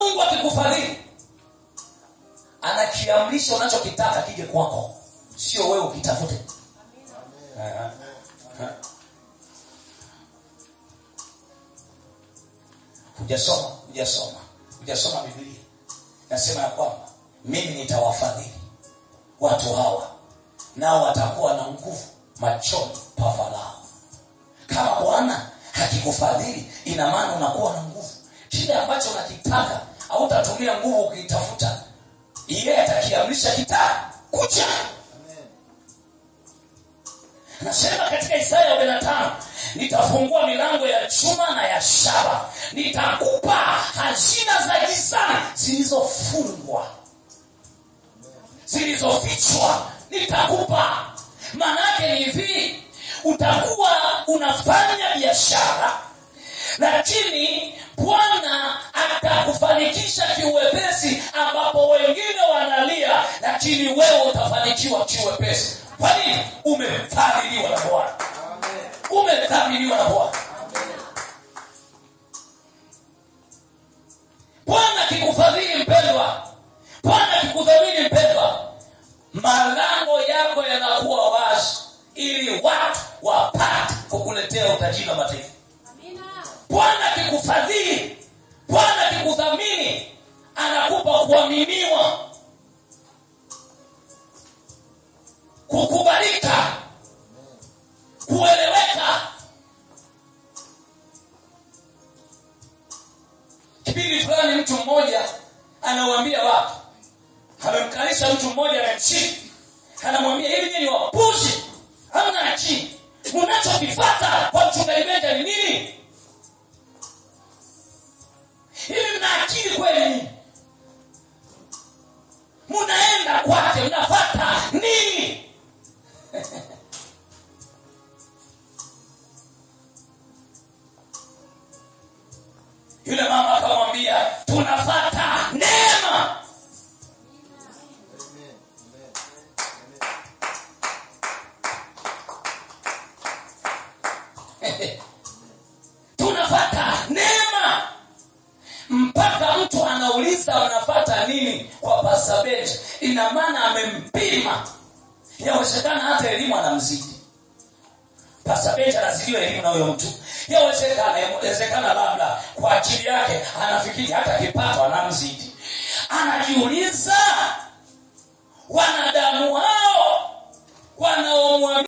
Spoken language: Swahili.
Mungu akikufadhili anakiamrisha unachokitaka kije kwako, sio wewe ukitafute. Hujasoma Biblia. Nasema ya kwamba mimi nitawafadhili watu hawa, nao watakuwa na nguvu machoni pa Farao. Kama Bwana hakikufadhili, ina maana unakuwa na nguvu. Kile ambacho unakitaka hautatumia nguvu ukitafuta, yeye atakiamrisha kitakuja. Nasema katika Isaya 45, nitafungua milango ya chuma na ya shaba, nitakupa hazina za gizani zilizofungwa, zilizofichwa nitakupa. Maana yake ni hivi, utakuwa unafanya biashara, lakini Bwana atakufanikisha kiuwepesi, ambapo wengine wanalia, lakini wewe utafanikiwa kiuwepesi. Kwa nini? Umefadhiliwa na Bwana. Umefadhiliwa na Bwana. Bwana akikufadhili mpendwa, Bwana akikudhamini mpendwa, malango yako yanakuwa wazi ili watu wapate kukuletea utajiri wa mataifa. Bwana akikufadhili, Bwana akikudhamini, anakupa kuaminiwa, kukubalika, kueleweka. Kipindi fulani mtu mmoja anawaambia watu, amemkalisha mtu mmoja na mshiki, anamwambia, hivi nyinyi wapuzi, hamna akili, mnachokifuata kwa mchungaji Benja ni nini? Hivi mna akili kweli? Mnaenda kwake mnafuata nini? Yule mama akamwambia, tunafuata neema. Tunafuata neema. Mpaka mtu anauliza unafuata nini kwa Pastor Benja, ina maana amempima. Yawezekana hata elimu anamzidi. Pastor Benja anazidiwa elimu na huyo mtu. Yawezekana labda kwa akili yake anafikiri hata kipato anamzidi. Anajiuliza, wanadamu hao wanaomwamini